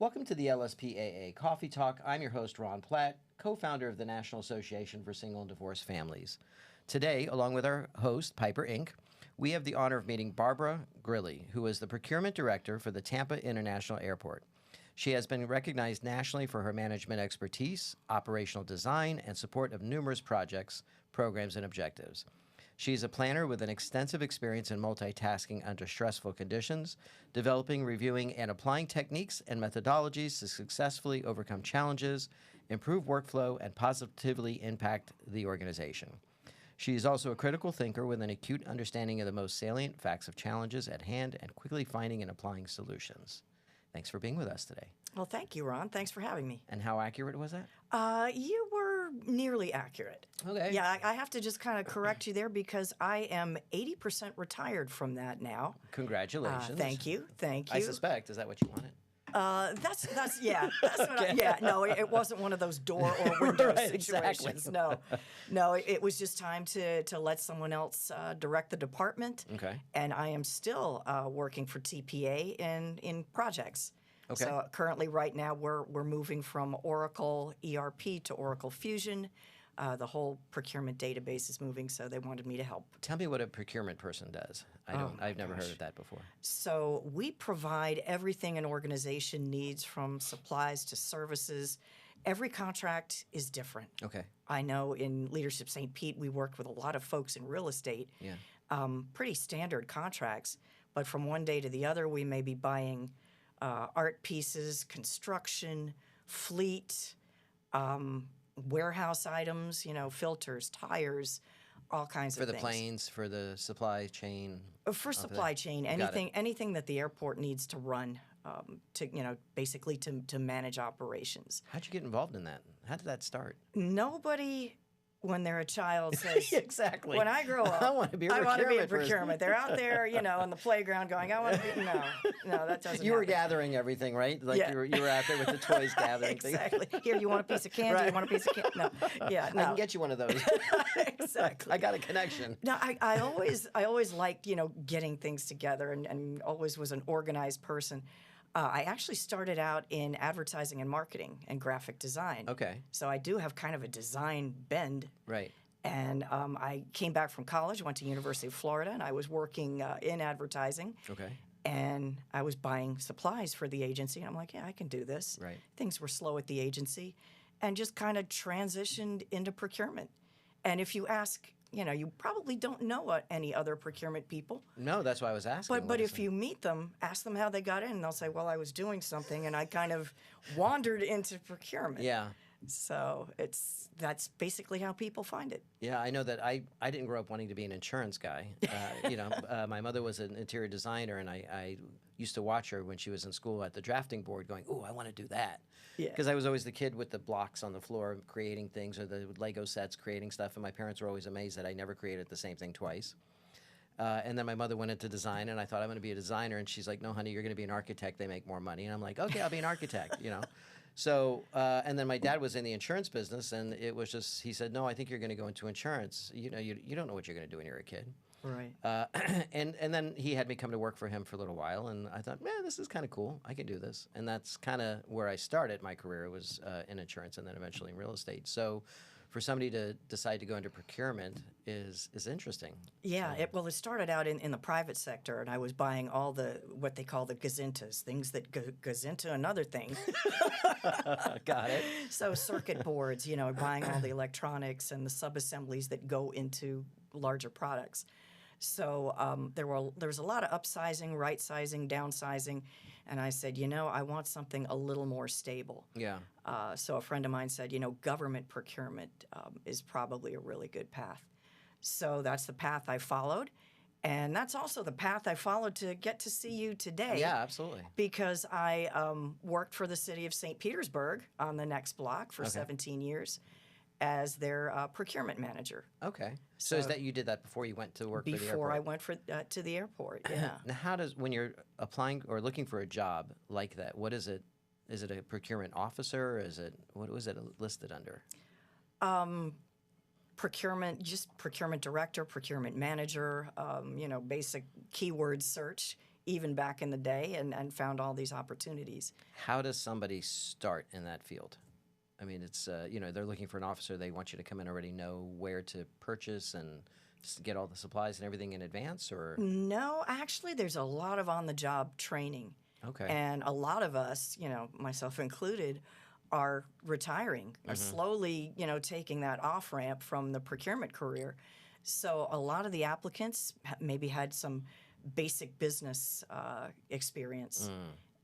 Welcome to the LSPAA Coffee Talk. I'm your host, Ron Platt, co-founder of the National Association for Single and Divorced Families. Today, along with our host, Piper Inc., we have the honor of meeting Barbara Grilli, who is the procurement director for the Tampa International Airport. She has been recognized nationally for her management expertise, operational design, and support of numerous projects, programs, and objectives. She is a planner with an extensive experience in multitasking under stressful conditions, developing, reviewing, and applying techniques and methodologies to successfully overcome challenges, improve workflow, and positively impact the organization. She is also a critical thinker with an acute understanding of the most salient facts of challenges at hand and quickly finding and applying solutions. Thanks for being with us today. Well, thank you, Ron. Thanks for having me. And how accurate was that? You were nearly accurate. Okay. Yeah, I have to just kind of correct you there because I am 80% retired from that now. Congratulations. Thank you. I suspect. Is that what you wanted? That's what yeah. No, it wasn't one of those door or window Right, situations. exactly. No, it was just time to let someone else direct the department. Okay. And I am still working for TPA in projects. Okay. So currently, right now, we're moving from Oracle ERP to Oracle Fusion. The whole procurement database is moving, so they wanted me to help. Tell me what a procurement person does. I've never heard of that before. So we provide everything an organization needs, from supplies to services. Every contract is different. Okay. I know in Leadership St. Pete, we worked with a lot of folks in real estate. Yeah. Pretty standard contracts, but from one day to the other, we may be buying art pieces, construction, fleet, warehouse items, filters, tires, all kinds of things. For the planes, for the supply chain? For supply chain, anything that the airport needs to run, basically to manage operations. How'd you get involved in that? How did that start? Nobody, when they're a child, says, exactly. When I grow up, I want to be in procurement. They're out there, on the playground going, I want to be, no, that doesn't You were happen. gathering everything, right? Like Yeah. you were out there with the toys gathering things. Exactly. Here, you want a piece of candy? Right. You want a piece of candy? No. Yeah, no. I can get you one of those. Exactly. I got a connection. No, I always liked, getting things together and always was an organized person. I actually started out in advertising and marketing and graphic design. Okay. So I do have kind of a design bend. Right. And I came back from college, went to University of Florida, and I was working in advertising. Okay. And I was buying supplies for the agency. And I'm like, yeah, I can do this. Right. Things were slow at the agency and just kind of transitioned into procurement. And if you ask, you probably don't know any other procurement people. No, that's why I was asking. But if you meet them, ask them how they got in, and they'll say, well, I was doing something, and I kind of wandered into procurement. Yeah. So that's basically how people find it. Yeah, I know that I didn't grow up wanting to be an insurance guy. My mother was an interior designer, and I used to watch her when she was in school at the drafting board going, oh, I want to do that. Yeah. Because I was always the kid with the blocks on the floor creating things, or the Lego sets creating stuff, and my parents were always amazed that I never created the same thing twice. And then my mother went into design, and I thought I'm going to be a designer, and she's like, no, honey, you're going to be an architect. They make more money. And I'm like, okay, I'll be an architect, So, and then my dad was in the insurance business, and it was just, he said, no, I think you're going to go into insurance. You don't know what you're going to do when you're a kid. Right. And then he had me come to work for him for a little while, and I thought, man, this is kind of cool. I can do this. And that's kind of where I started my career, was in insurance and then eventually in real estate. So for somebody to decide to go into procurement is interesting. Yeah, it started out in the private sector, and I was buying all what they call the gazintas, things that goes into another thing. Got it. So circuit boards, buying all the electronics and the sub-assemblies that go into larger products. So there was a lot of upsizing, right-sizing, downsizing, and I said, I want something a little more stable. Yeah. So a friend of mine said, government procurement is probably a really good path. So that's the path I followed, and that's also the path I followed to get to see you today. Yeah, absolutely. Because I worked for the city of St. Petersburg on the next block for 17 years as their procurement manager. Okay. So is that you did that before you went to work for the airport? Before I went to the airport, yeah. Now, when you're applying or looking for a job like that, what is it? Is it a procurement officer? What was it listed under? Procurement director, procurement manager, basic keyword search even back in the day, and found all these opportunities. How does somebody start in that field? I mean, it's they're looking for an officer. They want you to come in already know where to purchase and get all the supplies and everything in advance, or No, actually, there's a lot of on-the-job training. okay, And a lot of us, myself included, are retiring, are slowly, taking that off-ramp from the procurement career. So a lot of the applicants maybe had some basic business experience.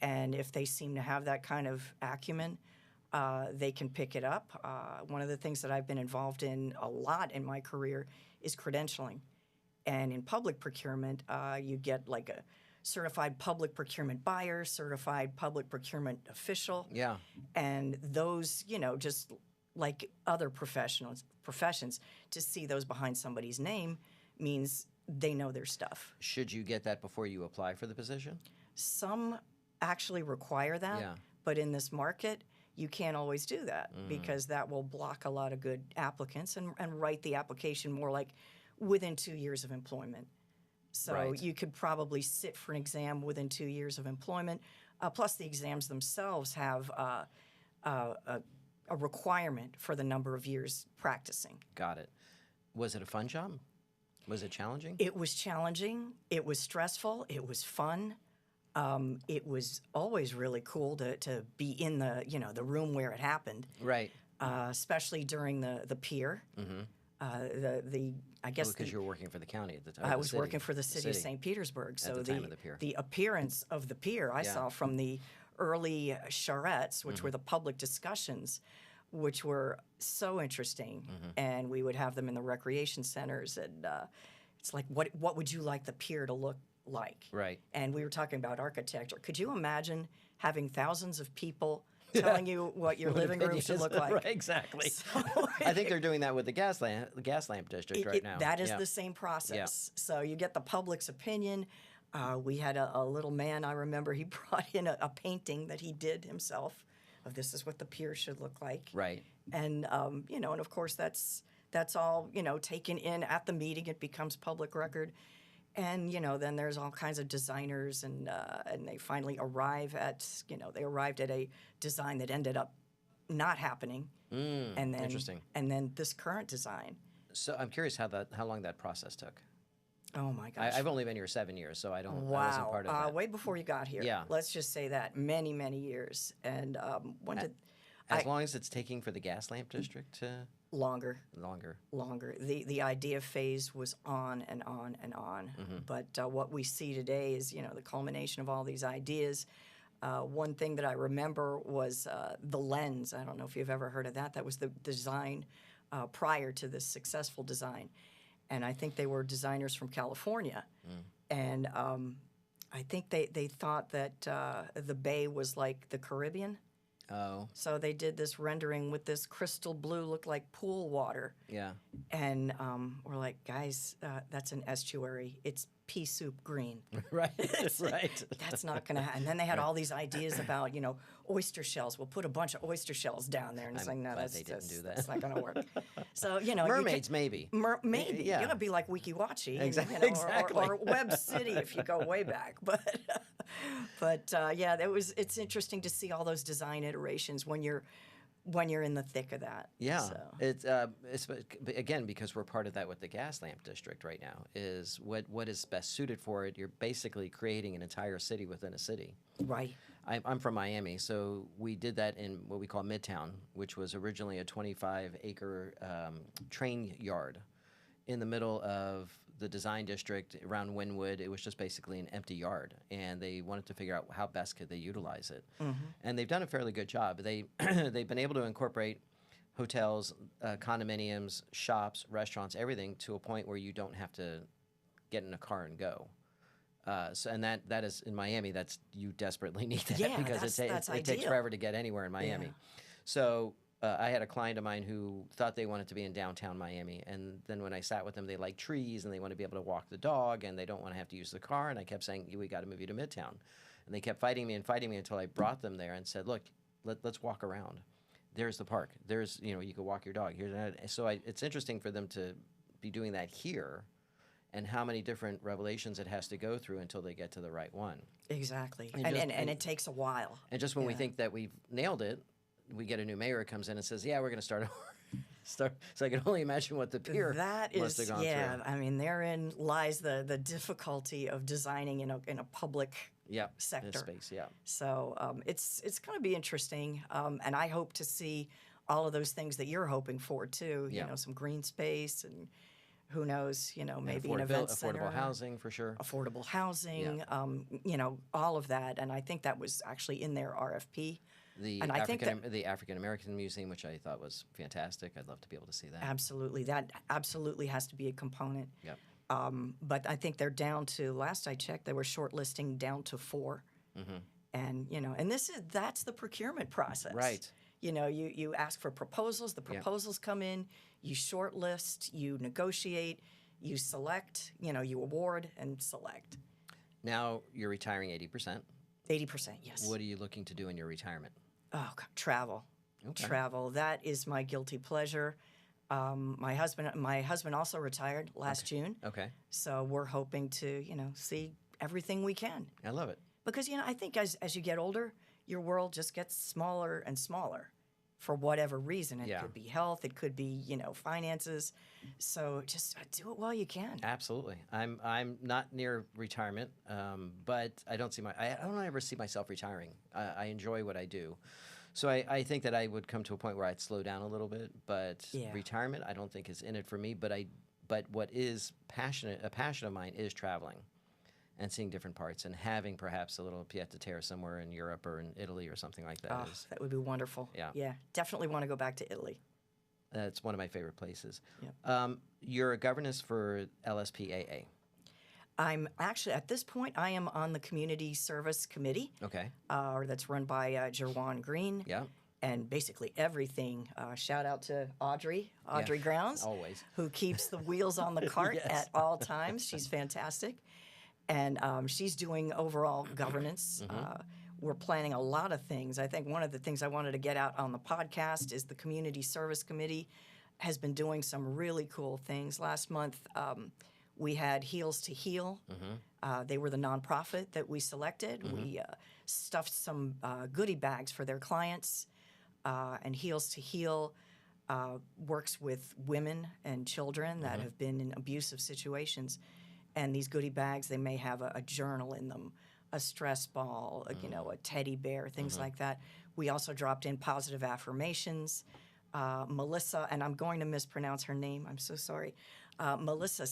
And if they seem to have that kind of acumen, they can pick it up. One of the things that I've been involved in a lot in my career is credentialing. And in public procurement, you get like a certified public procurement buyer, certified public procurement official. yeah, And those, just like other professions, to see those behind somebody's name means they know their stuff. should you get that before you apply for the position? Some actually require that, Yeah. but in this market, you can't always do that because that will block a lot of good applicants and write the application more like within 2 years of employment. So Right. you could probably sit for an exam within 2 years of employment. Plus, the exams themselves have a requirement for the number of years practicing. Got it. Was it a fun job? Was it challenging? It was challenging. It was stressful. It was fun. It was always really cool to be in the room where it happened, Right. especially during the pier. I guess Because you were working for the county at the time. I was working for the city of St. Petersburg, so the time of the pier. the appearance of the pier I saw from the early charrettes, which were the public discussions, which were so interesting, and we would have them in the recreation centers, and it's like, what would you like the pier to look like? Right. And we were talking about architecture. Could you imagine having thousands of people telling you what your living room should look like? Right, exactly. I think they're doing that with the gas lamp district right now. That is Yeah. the same process. So you get the public's opinion. We had a little man, I remember, he brought in a painting that he did himself of this is what the pier should look like. Right. And, and of course that's all, taken in at the meeting. It becomes public record. And, then there's all kinds of designers and they finally arrived at a design that ended up not happening. And then, interesting. And then this current design. So I'm curious how long that process took. Oh my gosh. I've only been here 7 years, so I wasn't Wow. part of that. Way before you got here. Yeah. Let's just say that. Many, many years. And As long as it's taking for the gas lamp district to longer. longer. The idea phase was on and on and on. But what we see today is, the culmination of all these ideas. One thing that I remember was the lens. I don't know if you've ever heard of that. That was the design prior to this successful design. And I think they were designers from California. And I think they thought that the bay was like the Caribbean. Oh, So they did this rendering with this crystal blue, looked like pool water. yeah. And we're like, guys, that's an estuary. It's pea soup green. Right. Right. That's not going to happen. And then they had all these ideas about, oyster shells. We'll put a bunch of oyster shells down there. And it's I'm like, no, glad that's, they didn't do that. that's not going to work. So, you Mermaids, maybe. maybe. Yeah. You got to be like Wiki Wachi. Exactly. Or Web City if you go way back. But yeah, it's interesting to see all those design iterations when you're in the thick of that. Yeah, So. it's again because we're part of that with the gas lamp district right now. Is what is best suited for it? You're basically creating an entire city within a city. Right. I'm from Miami, so we did that in what we call Midtown, which was originally a 25-acre train yard in the middle of the design district around Wynwood. It was just basically an empty yard, and they wanted to figure out how best could they utilize it. And they've done a fairly good job. They've been able to incorporate hotels, condominiums, shops, restaurants, everything to a point where you don't have to get in a car and go. And that is in Miami. You desperately need that Yeah, because that's it takes ideal. forever to get anywhere in Miami. Yeah. So I had a client of mine who thought they wanted to be in downtown Miami, and then when I sat with them, they like trees and they want to be able to walk the dog and they don't want to have to use the car. And I kept saying, we got to move you to Midtown, and they kept fighting me until I brought them there and said, look, let's walk around. There's the park. There's you can walk your dog. It's interesting for them to be doing that here. and how many different revelations it has to go through until they get to the right one. Exactly. And And it takes a while. And just when we Yeah. think that we've nailed it, we get a new mayor who comes in and says, "Yeah, we're going to start over." So I can only imagine what the peer That must is, have gone yeah. through. I mean, therein lies the difficulty of designing in a public Yeah, sector. space. Yeah, So it's going to be interesting, and I hope to see all of those things that you're hoping for too. Yeah. You know, some green space, and who knows, you know, And maybe an event center, affordable housing for sure. affordable housing, you know, all of that. And I think that was actually in their RFP. The And I think the African American Museum, which I thought was fantastic. I'd love to be able to see that. Absolutely, that absolutely has to be a component. Yep. But I think they're down to, last I checked, they were shortlisting down to 4. And you know, and that's the procurement process. Right. You know, you ask for proposals, the proposals come in, you shortlist, you negotiate, you select, you know, you award and select. Now you're retiring 80%. 80%, yes. What are you looking to do in your retirement? Oh, God, travel. Okay. Travel. That is my guilty pleasure. My husband also retired last June. Okay. So we're hoping to, you know, see everything we can. I love it. Because, you know, I think as you get older, your world just gets smaller and smaller for whatever reason. It Yeah. could be health, it could be, you know, finances. So just do it while you can. Absolutely. I'm not near retirement, but I don't ever see myself retiring. I enjoy what I do. So I think that I would come to a point where I'd slow down a little bit, but Yeah. retirement I don't think is in it for me. But what is a passion of mine is traveling and seeing different parts and having perhaps a little pied-à-terre somewhere in Europe or in Italy or something like that. Oh, that would be wonderful. Yeah. Yeah. Definitely want to go back to Italy. It's one of my favorite places. Yep. You're a governess for LSPAA. I'm actually, at this point, I am on the Community Service Committee, Okay. or that's run by Jerwan Green. Yeah. And basically everything. Shout out to Audrey Grounds, Always. who keeps the wheels on the cart Yes. at all times. She's fantastic. And she's doing overall governance. We're planning a lot of things. I think one of the things I wanted to get out on the podcast is the Community Service Committee has been doing some really cool things. Last month, we had Heels to Heal. They were the nonprofit that we selected. We stuffed some goodie bags for their clients. And Heels to Heal works with women and children that have been in abusive situations. And these goodie bags, they may have a journal in them, a stress ball, you know, a teddy bear, things like that. We also dropped in positive affirmations. Melissa, and I'm going to mispronounce her name, I'm so sorry. Melissa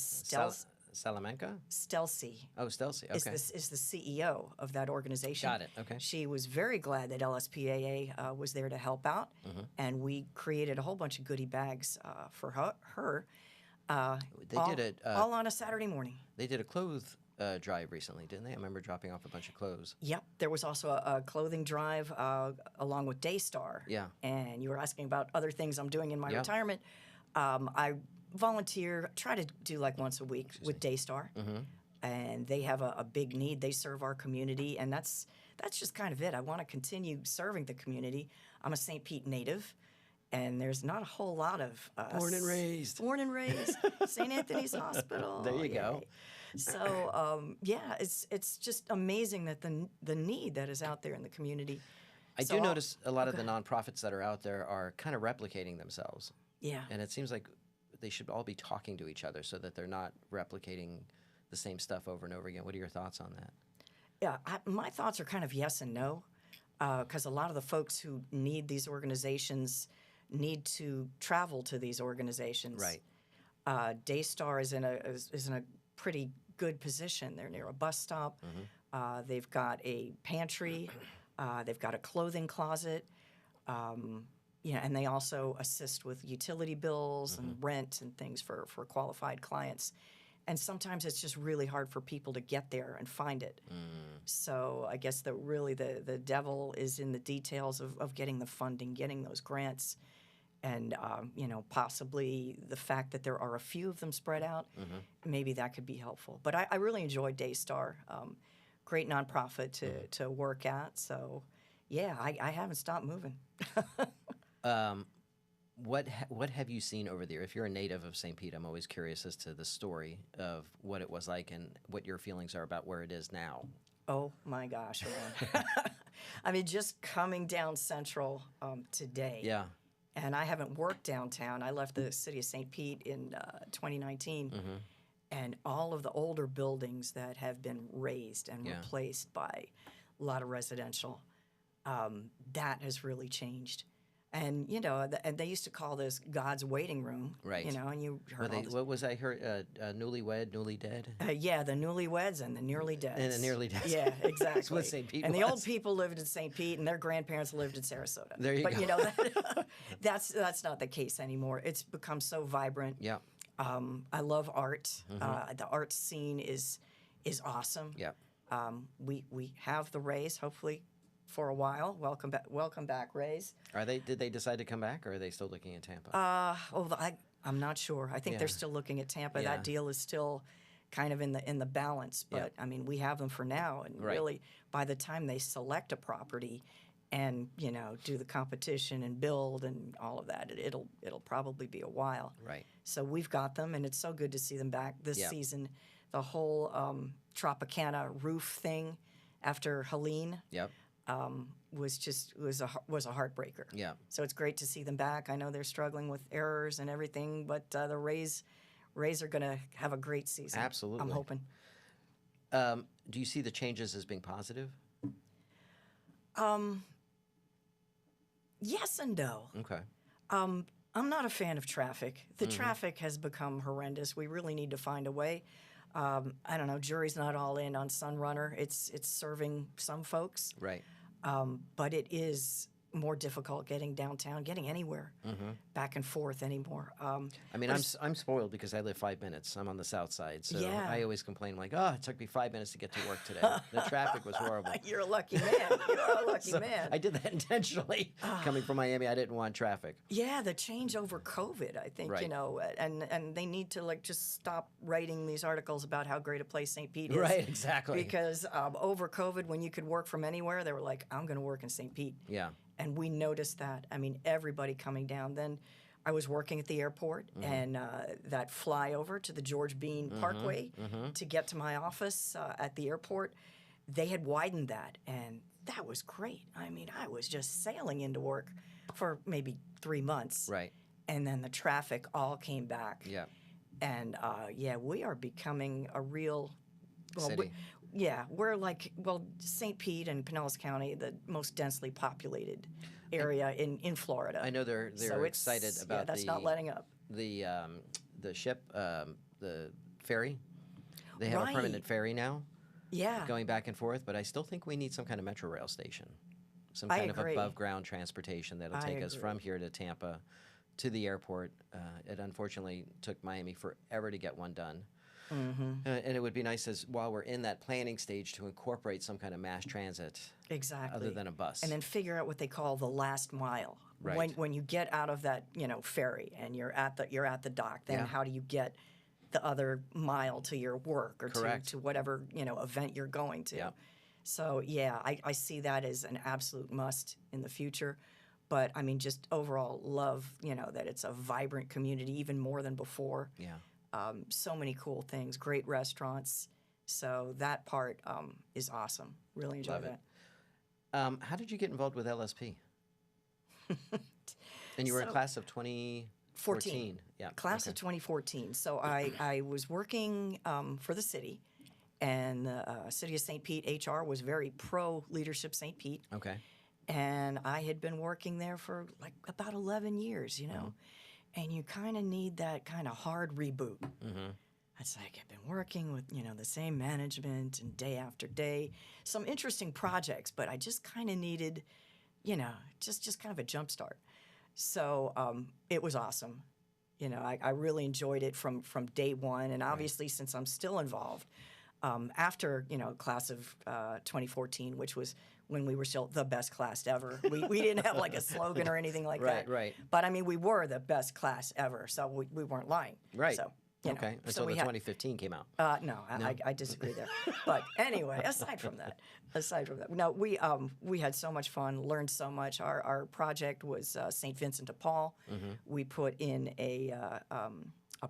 Salamanca? Stelzy Oh, Stelsey. Okay. is the CEO of that organization. Got it. Okay. She was very glad that LSPAA was there to help out, and we created a whole bunch of goodie bags for her. All on a Saturday morning. They did a clothes drive recently, didn't they? I remember dropping off a bunch of clothes. Yep. There was also a clothing drive along with Daystar. Yeah. And you were asking about other things I'm doing in my Yeah. retirement. I volunteer, try to do like once a week with Daystar. And they have a big need. They serve our community, and that's just kind of it. I want to continue serving the community. I'm a St. Pete native, and there's not a whole lot of Born and raised. Born and raised, St. Anthony's Hospital. There you go. Yay. So yeah, it's just amazing that the need that is out there in the community. I So do I'll- notice a lot of the okay. nonprofits that are out there are kind of replicating themselves. Yeah. And it seems like they should all be talking to each other so that they're not replicating the same stuff over and over again. What are your thoughts on that? Yeah, my thoughts are kind of yes and no, because a lot of the folks who need these organizations need to travel to these organizations. Right. Daystar is in a pretty good position. They're near a bus stop. They've got a pantry. They've got a clothing closet. And they also assist with utility bills and rent and things for qualified clients. And sometimes it's just really hard for people to get there and find it. So I guess the devil is in the details of getting the funding, getting those grants, and possibly the fact that there are a few of them spread out. Maybe that could be helpful. But I really enjoyed Daystar. Great nonprofit to work at. So yeah, I haven't stopped moving. what have you seen over there? If you're a native of St. Pete, I'm always curious as to the story of what it was like and what your feelings are about where it is now. Oh my gosh, Ron. I mean, just coming down Central today. Yeah. And I haven't worked downtown. I left the city of St. Pete in 2019. And all of the older buildings that have been razed and replaced by a lot of residential, that has really changed. And, you know, and they used to call this God's waiting room. Right. You know, and you heard all this. What was I heard? Newlywed, newly dead? Yeah, the newlyweds and the nearly dead. And the nearly dead. Yeah, exactly. That's what St. Pete and was. the old people lived in St. Pete, and their grandparents lived in Sarasota. There you go. But, you know, that's not the case anymore. It's become so vibrant. Yeah. I love art. The art scene is awesome. Yeah. We have the Rays, hopefully, for a while. Welcome back, Rays. Did they decide to come back, or are they still looking at Tampa? I'm not sure. I think they're still looking at Tampa. Yeah. That deal is still kind of in the balance. But I mean, we have them for now, and really, by the time they select a property, and you know, do the competition and build and all of that, it'll probably be a while. Right. So we've got them, and it's so good to see them back this season. The whole Tropicana roof thing after Helene. Yep. Was a heartbreaker. Yeah. So it's great to see them back. I know they're struggling with errors and everything, but the Rays are going to have a great season. Absolutely. I'm hoping. Do you see the changes as being positive? Yes and no. Okay. I'm not a fan of traffic. The traffic has become horrendous. We really need to find a way. I don't know. Jury's not all in on Sunrunner. It's serving some folks. Right. But it is more difficult getting downtown, getting anywhere, back and forth anymore. I mean, I'm spoiled because I live 5 minutes. I'm on the south side, so Yeah. I always complain like, oh, it took me 5 minutes to get to work today. The traffic was horrible. You're a lucky man. You're a lucky man. I did that intentionally. Coming from Miami, I didn't want traffic. Yeah, the change over COVID, I think, Right. you know, and they need to like just stop writing these articles about how great a place St. Pete is. Right, exactly. Because over COVID, when you could work from anywhere, they were like, I'm going to work in St. Pete. Yeah. And we noticed that. I mean, everybody coming down. Then I was working at the airport, and that flyover to the George Bean Parkway to get to my office at the airport, they had widened that, and that was great. I mean, I was just sailing into work for maybe 3 months. Right. And then the traffic all came back. Yeah. And we are becoming a real City. We're like, St. Pete and Pinellas County, the most densely populated area in Florida. I know they're So it's- excited about that's not letting up. the ship, the ferry. They have a permanent ferry now, Yeah. going back and forth. But I still think we need some kind of metro rail station, some I kind of agree. above ground transportation that'll I take us from agree. here to Tampa, to the airport. It unfortunately took Miami forever to get one done. And it would be nice while we're in that planning stage to incorporate some kind of mass transit Exactly. other than a bus. And then figure out what they call the last mile. Right. When you get out of that, ferry and you're at the dock, then Yeah. how do you get the other mile to your work or Correct. to whatever, event you're going to. Yeah. So I see that as an absolute must in the future. But I mean, just overall love, that it's a vibrant community even more than before. Yeah. So many cool things, great restaurants. So that part is awesome. Really enjoy Love it. that. How did you get involved with LSP? And you were in So- class of 2014. Yeah. Class okay. of 2014. So I was working for the city, and the city of St. Pete HR was very pro leadership St. Pete. Okay. And I had been working there for like about 11 years, and you kind of need that kind of hard reboot. It's like I've been working with, the same management and day after day, some interesting projects, but I just kind of needed, just kind of a jump start. So it was awesome. I really enjoyed it from day one. And obviously, since I'm still involved, after, class of 2014, which was when we were still the best class ever. We didn't have like a slogan or anything like that. Right. But I mean, we were the best class ever, so we weren't lying. Right. So You know. Okay, So until we the had, 2015 came out. no, I disagree there. But anyway, aside from that, no, we had so much fun, learned so much. Our project was St. Vincent de Paul. We put in a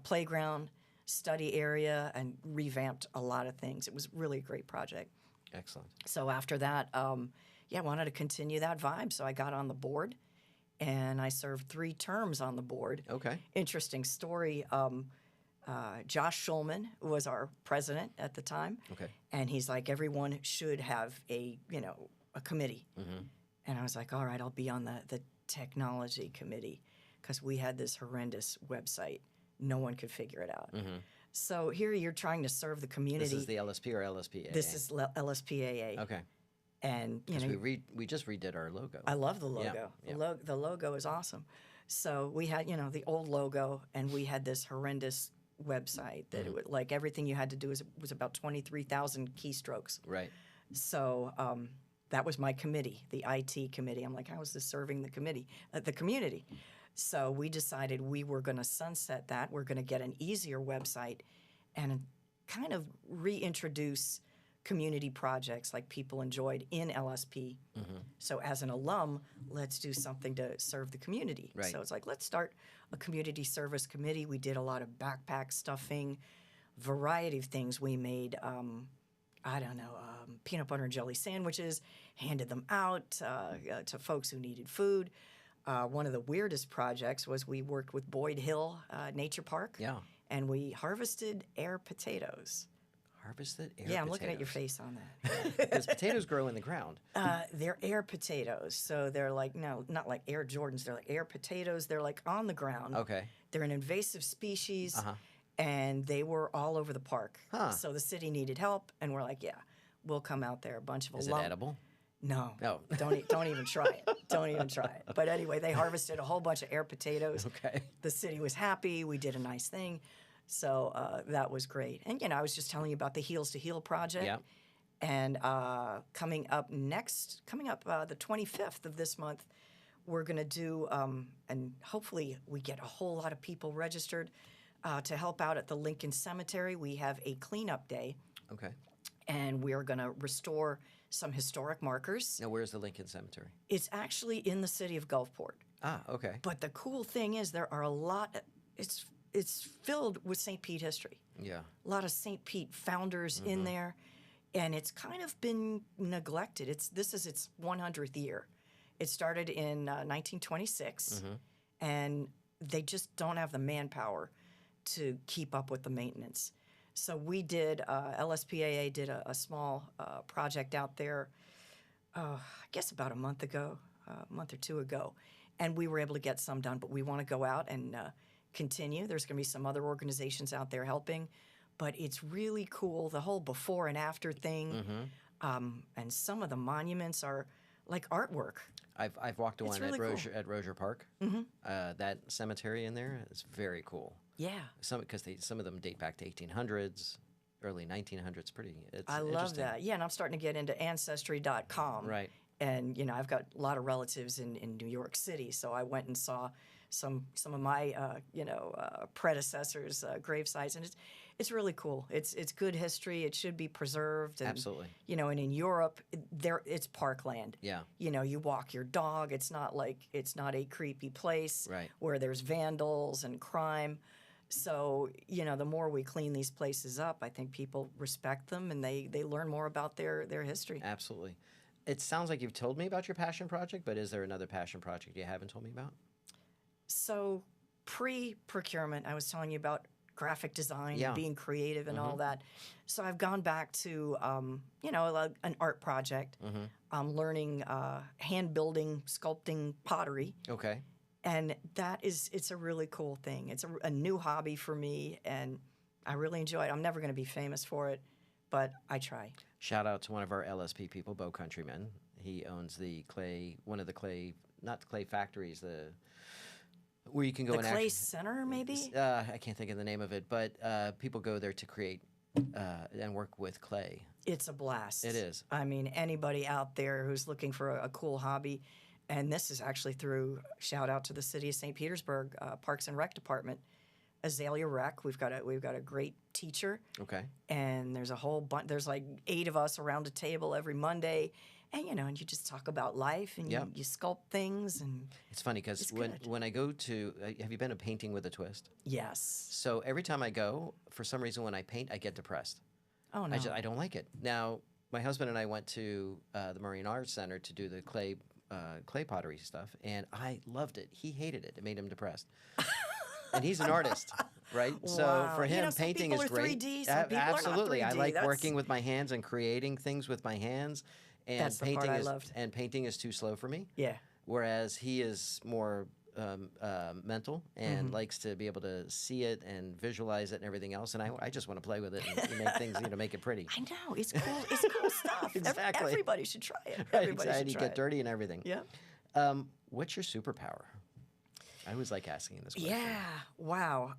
playground, study area, and revamped a lot of things. It was really a great project. Excellent. So after that, I wanted to continue that vibe. So I got on the board, and I served 3 terms on the board. Okay. Interesting story. Josh Schulman was our president at the time, Okay. and he's like, everyone should have a committee. And I was like, all right, I'll be on the technology committee, because we had this horrendous website. No one could figure it out. So here you're trying to serve the community. This is the LSP or LSPAA? This is LSPAA. Okay. And we just redid our logo. I love the logo. Yeah. The logo is awesome. So we had the old logo, and we had this horrendous website that it would, like, everything you had to do was about 23,000 keystrokes. Right. So that was my committee, the IT committee. I'm like, how is this serving the the community? So we decided we were going to sunset that. We're going to get an easier website and kind of reintroduce community projects like people enjoyed in LSP. So as an alum, let's do something to serve the community. Right. So it's like, let's start a community service committee. We did a lot of backpack stuffing, variety of things. We made, peanut butter and jelly sandwiches, handed them out to folks who needed food. One of the weirdest projects was we worked with Boyd Hill Nature Park. Yeah. And we harvested air potatoes. Harvested air Yeah, I'm potatoes. looking at your face on that. Because potatoes grow in the ground. They're air potatoes. So they're like, no, not like Air Jordans. They're like air potatoes. They're like on the ground. Okay. They're an invasive species, and they were all over the park. Huh. So the city needed help, and we're like, yeah, we'll come out there. A bunch of Is it edible? No. No. Don't even try it. Don't even try it. But anyway, they harvested a whole bunch of air potatoes. Okay. The city was happy. We did a nice thing. So that was great. And, I was just telling you about the Heels to Heal project. Yeah. And coming up the 25th of this month, we're going to do, and hopefully we get a whole lot of people registered to help out at the Lincoln Cemetery. We have a cleanup day. Okay. And we're going to restore some historic markers. Now, where's the Lincoln Cemetery? It's actually in the city of Gulfport. Ah, okay. But the cool thing is there are a lot, it's filled with St. Pete history. Yeah. A lot of St. Pete founders in there, and it's kind of been neglected. This is its 100th year. It started in 1926, and they just don't have the manpower to keep up with the maintenance. So we did, LSPAA did a small project out there, I guess about a month or 2 ago, and we were able to get some done, but we want to go out and continue. There's going to be some other organizations out there helping, but it's really cool, the whole before and after thing, and some of the monuments are like artwork. I've walked one really at Rozier Park. That cemetery in there is very cool. Yeah. Because some of them date back to 1800s, early 1900s. I love that. Yeah, and I'm starting to get into Ancestry.com. Right. And, I've got a lot of relatives in New York City, so I went and saw some of my, predecessors' grave sites, and it's really cool. It's good history. It should be preserved. And, Absolutely. And in Europe, it's parkland. Yeah. You walk your dog. It's not a creepy place Right. where there's vandals and crime. So, the more we clean these places up, I think people respect them and they learn more about their history. Absolutely. It sounds like you've told me about your passion project, but is there another passion project you haven't told me about? So, pre-procurement, I was telling you about graphic design and being creative and all that. So I've gone back to, an art project. I'm learning hand building, sculpting pottery. Okay. And it's a really cool thing. It's a new hobby for me, and I really enjoy it. I'm never going to be famous for it, but I try. Shout out to one of our LSP people, Beau Countryman. He owns one of the clay, not the clay factories, where you can go The and Clay Center, maybe? I can't think of the name of it, but people go there to create and work with clay. It's a blast. It is. I mean, anybody out there who's looking for a cool hobby, and this is actually through, shout out to the city of St. Petersburg, Parks and Rec Department. Azalea Rec. We've got a great teacher, Okay. and there's a whole bunch. There's like 8 of us around a table every Monday, and and you just talk about life, and Yep. you sculpt things, and It's funny because It's when good. when I go to, have you been to Painting with a Twist? yes. So every time I go, for some reason, when I paint, I get depressed. Oh no. I don't like it. Now, my husband and I went to the Marine Arts Center to do the clay pottery stuff, and I loved it. He hated it. It made him depressed. And he's an artist, right? So Wow. for You him, know, some painting people is are great. 3D, some people are not Absolutely, I 3D. like That's- working with my hands and creating things with my hands. And That's the part painting I is loved. and painting is too slow for me. Yeah. Whereas he is more mental and likes to be able to see it and visualize it and everything else. And I just want to play with it and make things, make it pretty. I know, it's cool. It's cool stuff. Exactly. Everybody should try it. Right, Everybody exactly. should You try get it. dirty and everything. Yeah. What's your superpower? I always like asking this question. Yeah. Wow.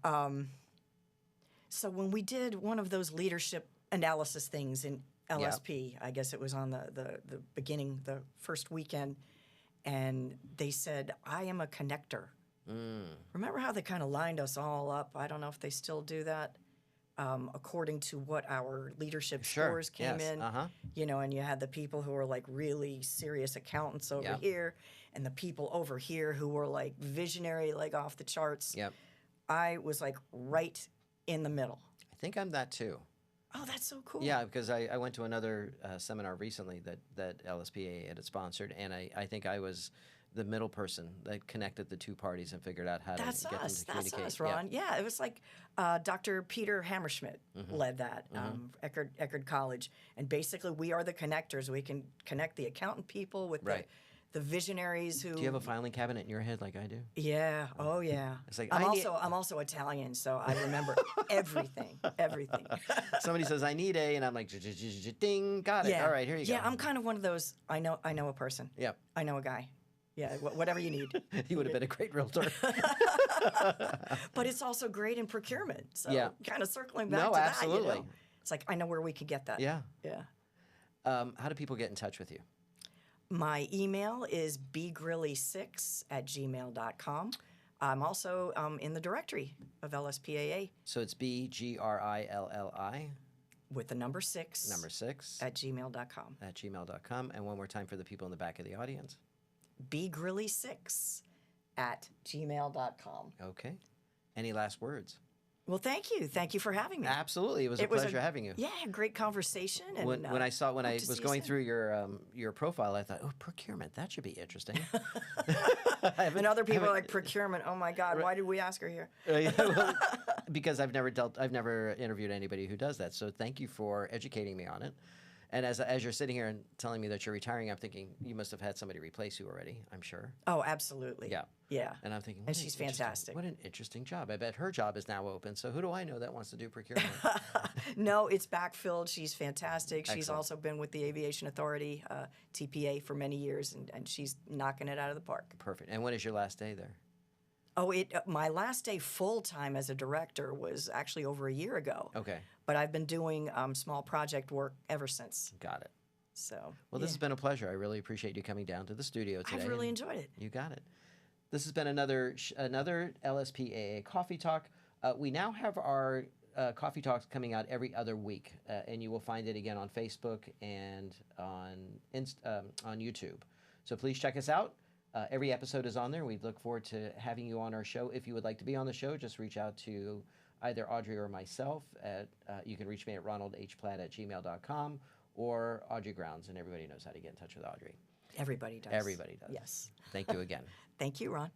So when we did one of those leadership analysis things in LSP, I guess it was on the beginning, the first weekend, and they said, I am a connector. Remember how they kind of lined us all up? I don't know if they still do that. According to what our leadership Sure. scores came Yes. in, Uh-huh. and you had the people who were like really serious accountants over Yep. here, and the people over here who were like visionary, like off the charts. Yep. I was like right in the middle. I think I'm that too. Oh, that's so cool. Yeah, because I went to another seminar recently that LSPAA had sponsored, and I think I was the middle person that connected the two parties and figured out how That's to get us. them to That's communicate. us, Ron. Yeah, it was like Dr. Peter Hammerschmidt led that, Eckerd College. And basically, we are the connectors. We can connect the accountant people with Right. the visionaries who. Do you have a filing cabinet in your head like I do? Yeah. Oh, yeah. It's like, I'm I need- also Italian, so I remember everything. Everything. Somebody says I need a, and I'm like, ding, got it. Yeah. All right, here you go. Yeah, I'm kind of one of those. I know a person. Yep. I know a guy. Yeah, whatever you need. He would have been a great realtor. But it's also great in procurement. So Yeah. kind of circling back No, to absolutely. that. It's like I know where we could get that. Yeah. Yeah. How do people get in touch with you? My email is bgrilli6@gmail.com. I'm also in the directory of LSPAA So it's BGRILLI with the number 6 number 6 at gmail.com. at gmail.com. And one more time for the people in the back of the audience. bgrilli6@gmail.com. Okay. Any last words? Well, thank you. Thank you for having me. Absolutely. It was a pleasure having you. Yeah, great conversation. And, When I hope was to see you going soon. through your profile, I thought, oh, procurement, that should be interesting. And other people are like, procurement, oh my God, why did we ask her here? Because I've never interviewed anybody who does that. So thank you for educating me on it. And as you're sitting here and telling me that you're retiring, I'm thinking you must have had somebody replace you already, I'm sure. Oh, absolutely. Yeah. Yeah. And I'm thinking, And what an she's interesting- fantastic. What an interesting job. I bet her job is now open. So who do I know that wants to do procurement? No, it's backfilled. She's fantastic. She's Excellent. also been with the Aviation Authority, TPA, for many years, and she's knocking it out of the park. Perfect. And when is your last day there? Oh, my last day full time as a director was actually over a year ago. Okay. But I've been doing small project work ever since. Got it. So. Well, this has been a pleasure. I really appreciate you coming down to the studio today. I've really and enjoyed it. You got it. This has been another LSPAA Coffee Talk. We now have our Coffee Talks coming out every other week, and you will find it again on Facebook and on YouTube. So please check us out. Every episode is on there. We look forward to having you on our show. If you would like to be on the show, just reach out to either Audrey or myself. You can reach me at ronaldhplatt@gmail.com or Audrey Grounds, and everybody knows how to get in touch with Audrey. Everybody does. Everybody does. Yes. Thank you again. Thank you, Ron.